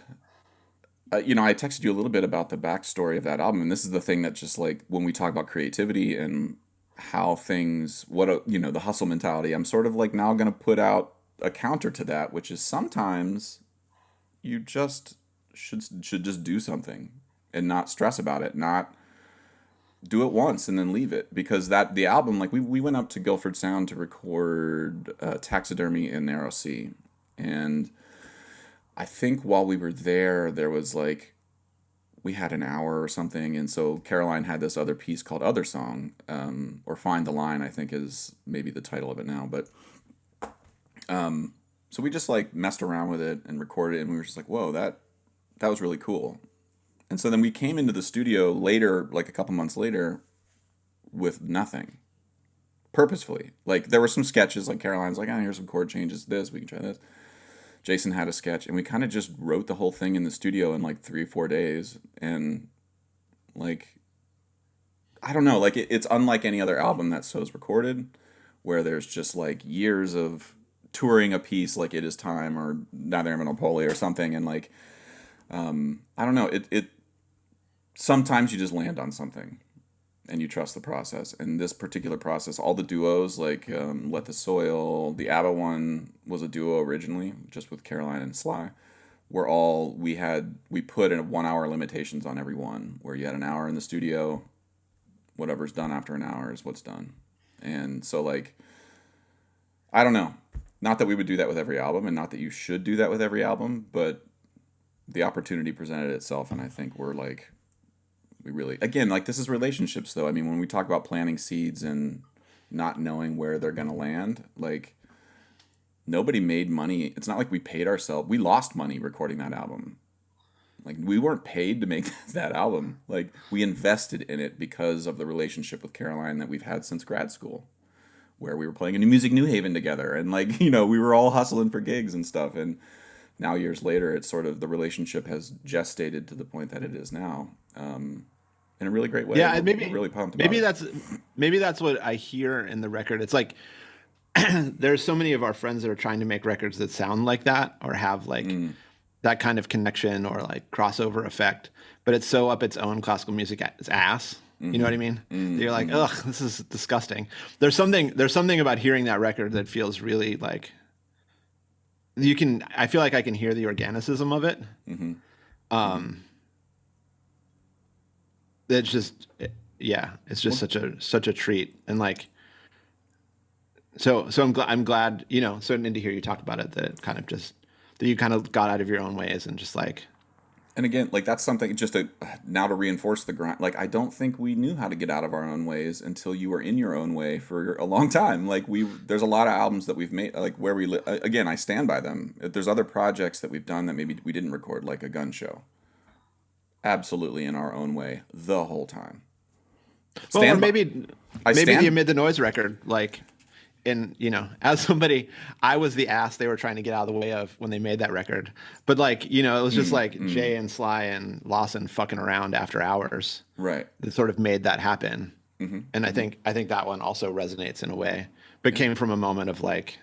I texted you a little bit about the backstory of that album, and this is the thing that just like when we talk about creativity and how things, the hustle mentality. I'm sort of like now going to put out a counter to that, which is sometimes you just should just do something and not stress about it, not do it once and then leave it, because that the album, like we went up to Guilford Sound to record Taxidermy in Narrow Sea, and I think while we were there was like we had an hour or something, and so Caroline had this other piece called Other Song, or Find the Line, I think is maybe the title of it now, but so we just like messed around with it and recorded it, and we were just like, whoa, that was really cool. And so then we came into the studio later, like a couple months later, with nothing. Purposefully. Like there were some sketches, like Caroline's like, here's some chord changes, this, we can try this. Jason had a sketch, and we kind of just wrote the whole thing in the studio in like 3 or 4 days. And like, I don't know, like it's unlike any other album that So's recorded, where there's just like years of touring a piece like It Is Time or Neither Am I Nor Polly or something. And like, I don't know, it sometimes you just land on something and you trust the process. And this particular process, all the duos, like Let the Soil, the ABBA one was a duo originally, just with Caroline and Sly. We put in 1 hour limitations on every one, where you had an hour in the studio, whatever's done after an hour is what's done. And so like, I don't know. Not that we would do that with every album, and not that you should do that with every album, but the opportunity presented itself, and I think we're like, we really, again, like this is relationships though. I mean, when we talk about planting seeds and not knowing where they're going to land, like nobody made money. It's not like we paid ourselves. We lost money recording that album. Like we weren't paid to make that album. Like we invested in it because of the relationship with Caroline that we've had since grad school, where we were playing in Music New Haven together, and like, you know, we were all hustling for gigs and stuff. And now years later, it's sort of the relationship has gestated to the point that it is now, in a really great way. Yeah, and We're really pumped about maybe it. that's what I hear in the record. It's like there's so many of our friends that are trying to make records that sound like that or have like that kind of connection or like crossover effect, but it's so up its own classical music its ass. You know what I mean? You're like, ugh, this is disgusting. There's something about hearing that record that feels really like I feel like I can hear the organicism of it. It's just, yeah, it's just such a treat. And like, so I'm glad, you know, starting to hear you talk about it, that kind of just, that you kind of got out of your own ways and just like, And again, like that's something just to now to reinforce the grind. Like I don't think we knew how to get out of our own ways until you were in your own way for a long time. Like there's a lot of albums that we've made, like where we live. Again, I stand by them. There's other projects that we've done that maybe we didn't record, like a gun show. Absolutely in our own way the whole time. well, or Stand by. I maybe the stand. Amid the Noise record, like, and you know, as somebody, I was the ass they were trying to get out of the way of when they made that record. But like, you know, it was just like Jay and Sly and Lawson fucking around after hours Right. that sort of made that happen. And I think that one also resonates in a way, but came from a moment of like,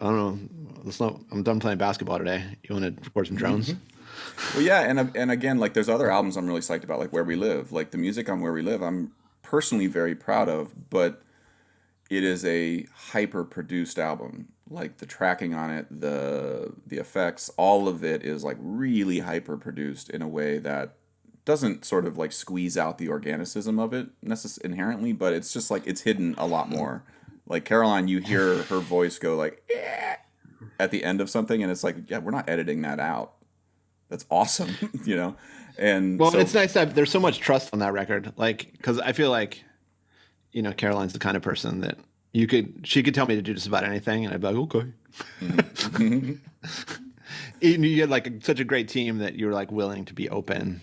I don't know, I'm done playing basketball today. You want to record some drones? Well, yeah, and again, like there's other albums I'm really psyched about, like Where We Live. Like the music on Where We Live, I'm personally very proud of, but it is a hyper produced album. Like the tracking on it, the effects, all of it is like really hyper produced in a way that doesn't sort of like squeeze out the organicism of it inherently, but it's just like it's hidden a lot more. Like Caroline, you hear her voice go like at the end of something, and it's like, yeah, we're not editing that out. That's awesome, you know. And Well, so it's nice that there's so much trust on that record. Like, because I feel like, you know, Caroline's the kind of person that she could tell me to do just about anything, and I'd be like, okay. You had like such a great team that you're like willing to be open.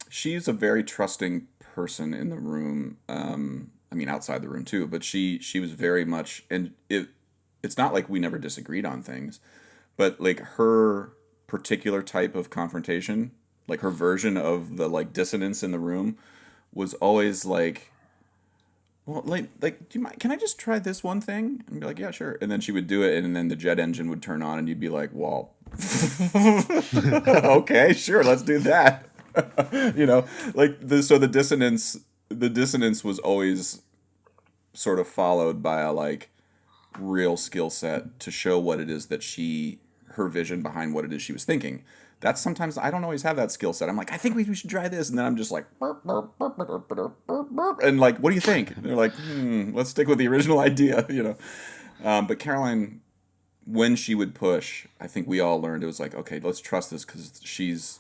she's a very trusting person in the room. I mean, outside the room too, but she was very much, and it's not like we never disagreed on things, but like her particular type of confrontation, like her version of the like dissonance in the room, was always like, well, like, do you mind? Can I just try this one thing? And be like, yeah, sure. And then she would do it, and then the jet engine would turn on, and you'd be like, well, okay, sure, let's do that. You know, like so the dissonance was always sort of followed by a like real skill set to show what it is that her vision behind what it is she was thinking. That's sometimes I don't always have that skill set. I'm like, I think we should try this, and then I'm just like, burp, burp, burp, burp, burp, burp, burp, and like, what do you think? And they're like, let's stick with the original idea, you know. But Caroline, when she would push, I think we all learned it was like, okay, let's trust this because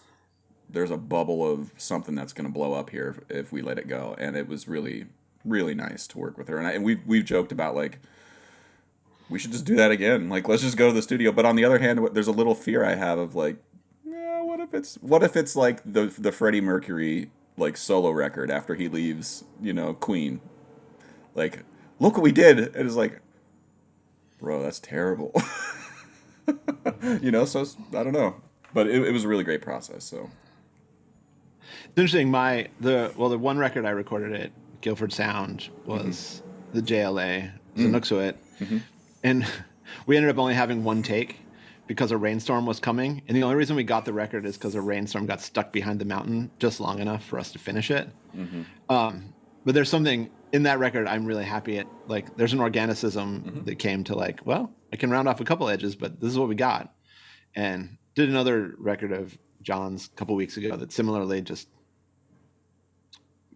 there's a bubble of something that's going to blow up here if we let it go, and it was really really nice to work with her. And we've joked about like we should just do that again. Like let's just go to the studio. But on the other hand, there's a little fear I have of like, yeah, what what if it's like the Freddie Mercury like solo record after he leaves, Queen. Like, look what we did. And it's like, bro, that's terrible. So I don't know. But it was a really great process, so. It's interesting. The one record I recorded at Guilford Sound was the JLA, it was a Nookswit, and we ended up only having one take because a rainstorm was coming. And the only reason we got the record is because a rainstorm got stuck behind the mountain just long enough for us to finish it. But there's something in that record I'm really happy at. Like, there's an organicism that came to like, well, I can round off a couple edges, but this is what we got. And did another record of John's a couple weeks ago that similarly just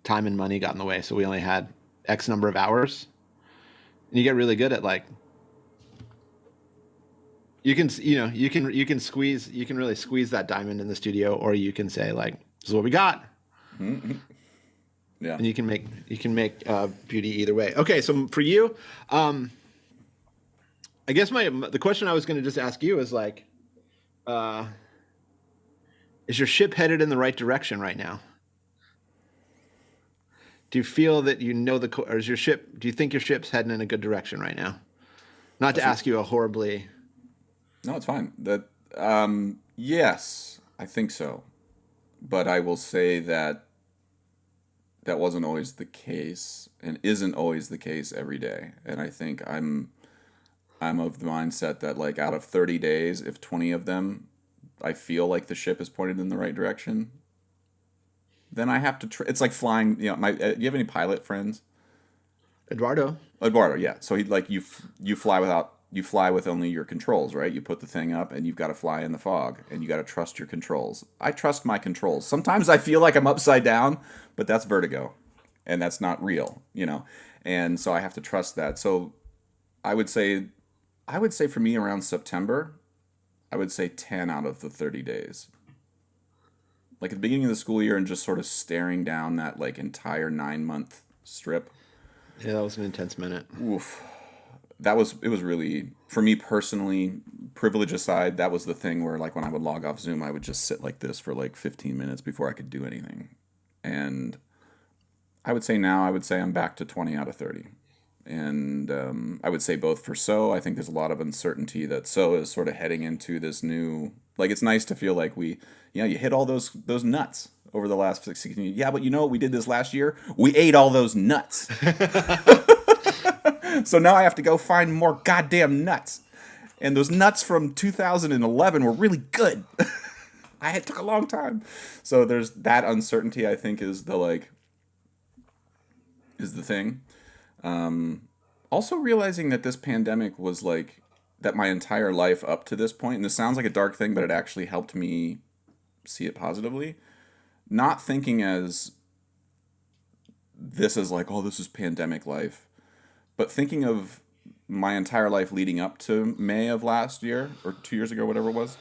time and money got in the way. So we only had X number of hours. And you get really good at like, you can really squeeze that diamond in the studio, or you can say like, this is what we got. Yeah. And you can make beauty either way. Okay. So for you, I guess the question I was going to just ask you is like, is your ship headed in the right direction right now? Do you feel that or is your ship? Do you think your ship's heading in a good direction right now? Not to ask you a horribly. No, it's fine. Yes, I think so, but I will say that wasn't always the case, and isn't always the case every day. And I think I'm of the mindset that like out of 30 days, if 20 of them I feel like the ship is pointed in the right direction, then I have to. It's like flying. You you have any pilot friends? Eduardo, yeah. So he like you fly with only your controls, right? You put the thing up and you've got to fly in the fog, and you got to trust your controls. I trust my controls. Sometimes I feel like I'm upside down, but that's vertigo, and that's not real, And so I have to trust that. So I would say for me around September, I would say 10 out of the 30 days. Like at the beginning of the school year and just sort of staring down that like entire 9-month strip. Yeah, that was an intense minute. Oof. It was really, for me personally, privilege aside, that was the thing where like when I would log off Zoom, I would just sit like this for like 15 minutes before I could do anything. And I would say I'm back to 20 out of 30. And I would say both for So, I think there's a lot of uncertainty that So is sort of heading into this new, like it's nice to feel like you hit all those nuts over the last 16 years. Yeah, but we did this last year? We ate all those nuts. So now I have to go find more goddamn nuts. And those nuts from 2011 were really good. It took a long time. So there's that uncertainty, I think, is the thing. Also realizing that this pandemic was like that my entire life up to this point, and this sounds like a dark thing, but it actually helped me see it positively. Not thinking as this is like, oh, this is pandemic life, but thinking of my entire life leading up to May of last year or 2 years ago, whatever it was,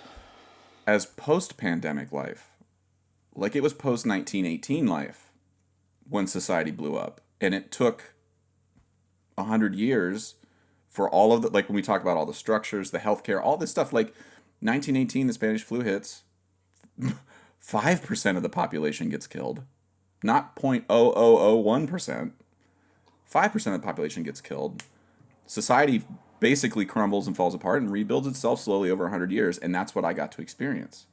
as post-pandemic life. Like it was post-1918 life when society blew up, and it took 100 years for all of the, like when we talk about all the structures, the healthcare, all this stuff, like 1918, the Spanish flu hits, 5% of the population gets killed, not 0.0001%. 5% of the population gets killed. Society basically crumbles and falls apart and rebuilds itself slowly over 100 years, and that's what I got to experience.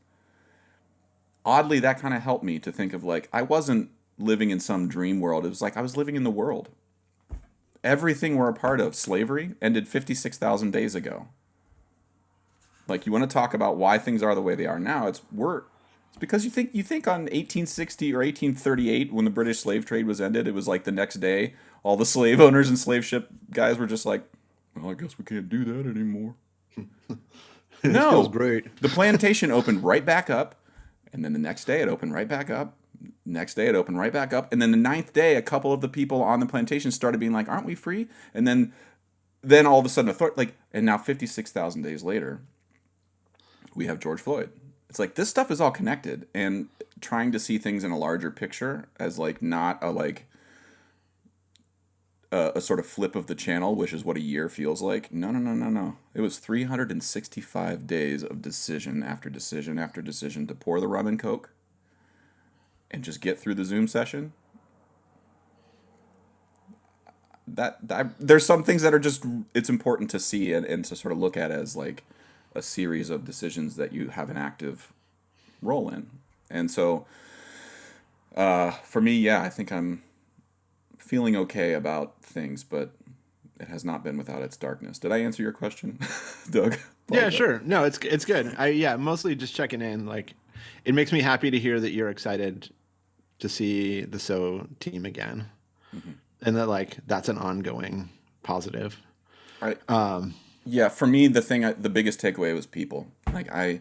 Oddly, that kind of helped me to think of like, I wasn't living in some dream world. It was like I was living in the world. Everything we're a part of, slavery, ended 56,000 days ago. Like, you want to talk about why things are the way they are now, it's because you think on 1860 or 1838 when the British slave trade was ended, it was like the next day all the slave owners and slave ship guys were just like, well, I guess we can't do that anymore. No, feels great. The plantation opened right back up, and then the next day it opened right back up. Next day it opened right back up, and then the 9th day a couple of the people on the plantation started being like, aren't we free? And then all of a sudden and now 56,000 days later we have George Floyd. It's like this stuff is all connected, and trying to see things in a larger picture as like not a sort of flip of the channel, which is what a year feels like. No, no, no, no, no. It was 365 days of decision after decision after decision to pour the rum and coke and just get through the Zoom session. There's some things that are just, it's important to see and to sort of look at as like a series of decisions that you have an active role in. And so for me, yeah, I think I'm feeling okay about things, but it has not been without its darkness. Did I answer your question, Doug? Yeah, sure. No, it's good. Mostly just checking in. Like, it makes me happy to hear that you're excited to see the So team again, and that like that's an ongoing positive. Right. Yeah, for me, the biggest takeaway was people. Like I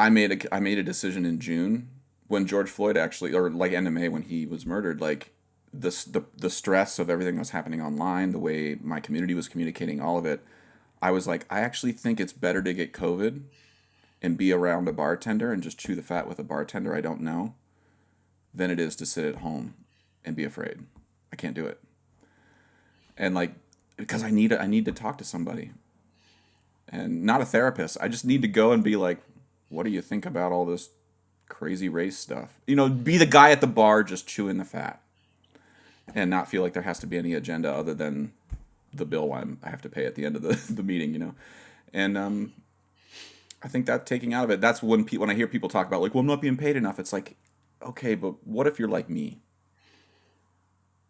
made a decision in June when George Floyd actually, or like end of May when he was murdered. Like the stress of everything that was happening online, the way my community was communicating, all of it. I was like, I actually think it's better to get COVID and be around a bartender and just chew the fat with a bartender I don't know than it is to sit at home and be afraid. I can't do it. And like, because I need to talk to somebody. And not a therapist. I just need to go and be like, what do you think about all this crazy race stuff? You know, be the guy at the bar just chewing the fat. And not feel like there has to be any agenda other than the bill I have to pay at the end of the meeting, you know. And I think that taking out of it, that's when I hear people talk about like, well, I'm not being paid enough. It's like, okay, but what if you're like me?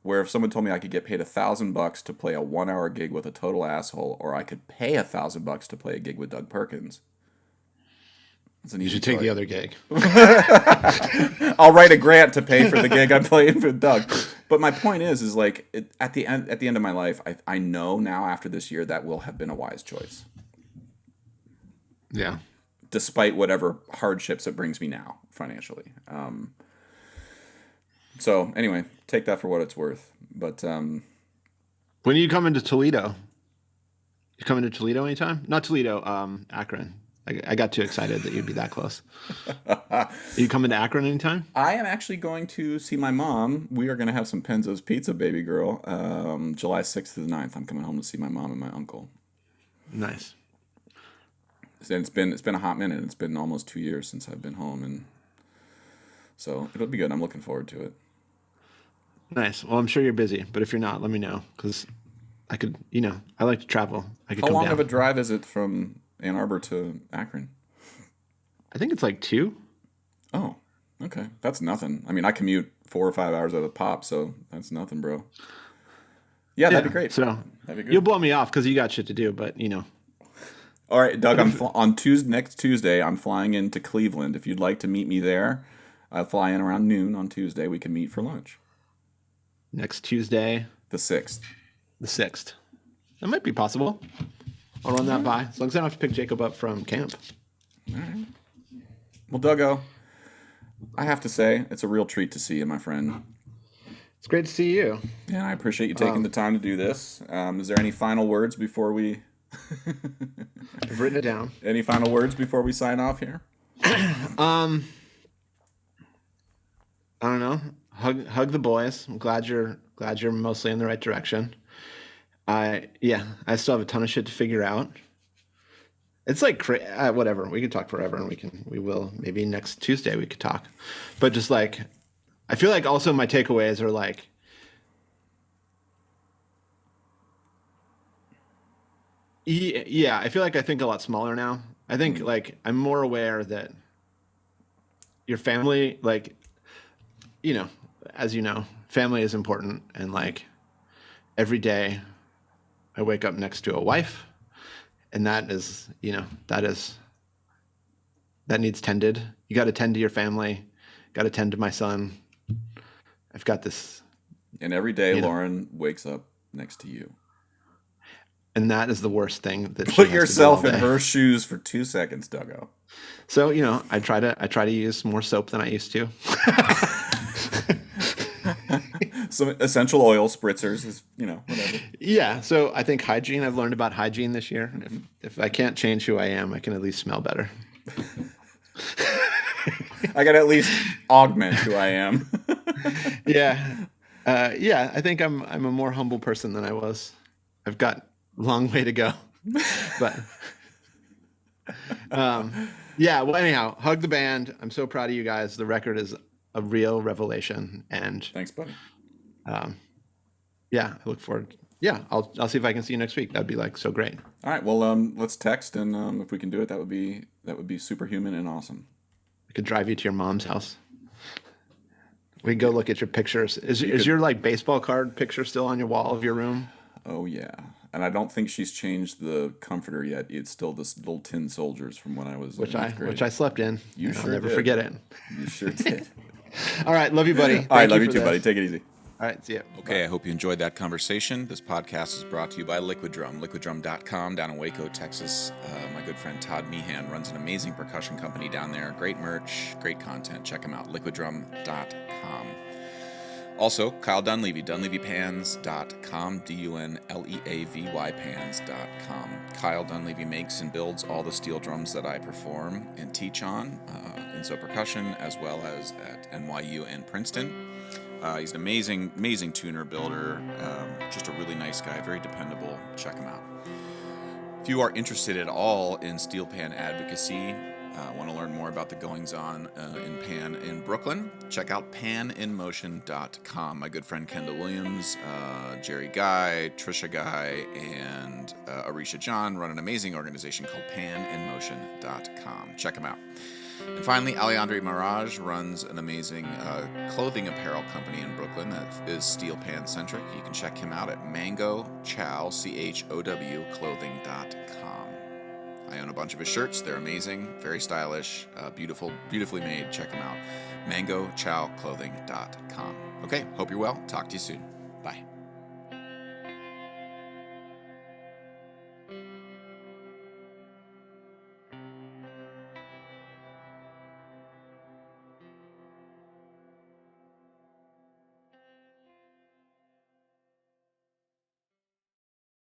Where if someone told me I could get paid $1,000 to play a 1-hour gig with a total asshole, or I could pay $1,000 to play a gig with Doug Perkins, it's an You easy should take choice. the other gig. I'll write a grant to pay for the gig I'm playing for Doug. But my point is like at the end of my life, I know now after this year that will have been a wise choice, Yeah. despite whatever hardships it brings me now financially. So anyway, take that for what it's worth. But When are you coming to Toledo? You coming to Toledo anytime? Not Toledo, Akron. I got too excited that you'd be that close. Are you coming to Akron anytime? I am actually going to see my mom. We are going to have some Penzo's Pizza, baby girl, July 6th to the 9th. I'm coming home to see my mom and my uncle. Nice. And it's been a hot minute. It's been almost 2 years since I've been home, and so it'll be good. I'm looking forward to it. Nice. Well, I'm sure you're busy, but if you're not, let me know because I could, I like to travel. I could How come long down. of a drive is it from Ann Arbor to Akron? I think it's like 2. Oh, okay. That's nothing. I mean, I commute 4 or 5 hours at a pop, so that's nothing, bro. Yeah, that'd be great. So That'd be good. you'll blow me off because you got shit to do, but All right, Doug. Next Tuesday. I'm flying into Cleveland. If you'd like to meet me there, I fly in around noon on Tuesday. We can meet for lunch. next Tuesday, The 6th. the 6th. That might be possible. I'll run that by. As long as I don't have to pick Jacob up from camp. All right. Well, Dougo, I have to say it's a real treat to see you, my friend. It's great to see you. Yeah, I appreciate you taking the time to do this. Is there any final words before we? I've written it down. Any final words before we sign off here? I don't know. Hug the boys. I'm glad you're mostly in the right direction. I still have a ton of shit to figure out. It's like whatever. We can talk forever, and we will maybe next Tuesday we could talk. But just like, I feel like also my takeaways are like, yeah, I feel like I think a lot smaller now. I think like I'm more aware that your family, like, as you know, family is important, and like every day I wake up next to a wife, and that needs tended. You got to tend to your family, got to tend to my son. I've got this. And every day, Lauren wakes up next to you. And that is the worst thing that Put yourself in her shoes for 2 seconds, Dougo. So, I try to use more soap than I used to. Some essential oil spritzers is, whatever. Yeah. So I think hygiene, I've learned about hygiene this year. If I can't change who I am, I can at least smell better. I got to at least augment who I am. Yeah. Yeah, I think I'm a more humble person than I was. I've got a long way to go, but yeah. Well, anyhow, hug the band. I'm so proud of you guys. The record is a real revelation, and Thanks, buddy. yeah, I look forward. Yeah, I'll see if I can see you next week. That'd be like so great. All right. Well, let's text, and if we can do it, that would be superhuman and awesome. I could drive you to your mom's house. We can go look at your pictures. Is your like baseball card picture still on your wall of your room? Oh yeah, and I don't think she's changed the comforter yet. It's still this little tin soldiers from when I was which in eighth grade. Which I slept in. You sure I'll never did. forget it. You sure did. All right, love you, buddy. All right, love you too, buddy. Take it easy. All right, see you. Okay, I hope you enjoyed that conversation. This podcast is brought to you by Liquid Drum, liquiddrum.com down in Waco, Texas. My good friend Todd Meehan runs an amazing percussion company down there. Great merch, great content. Check him out, liquiddrum.com. Also, Kyle Dunleavy, dunleavypans.com, DUNLEAVY pans.com. Kyle Dunleavy makes and builds all the steel drums that I perform and teach on in So Percussion, as well as at NYU and Princeton. He's an amazing tuner, builder, just a really nice guy, very dependable. Check him out. If you are interested at all in steel pan advocacy, want to learn more about the goings-on in pan in Brooklyn, check out paninmotion.com. My good friend Kendall Williams, Jerry Guy, Trisha Guy, and Arisha John run an amazing organization called paninmotion.com. Check them out. And finally, Alejandro Mirage runs an amazing clothing apparel company in Brooklyn that is steel pan centric. You can check him out at mangochow, CHOW, clothing.com. I own a bunch of his shirts. They're amazing, very stylish, beautifully made. Check them out. mangochowclothing.com. Okay, hope you're well. Talk to you soon. Bye.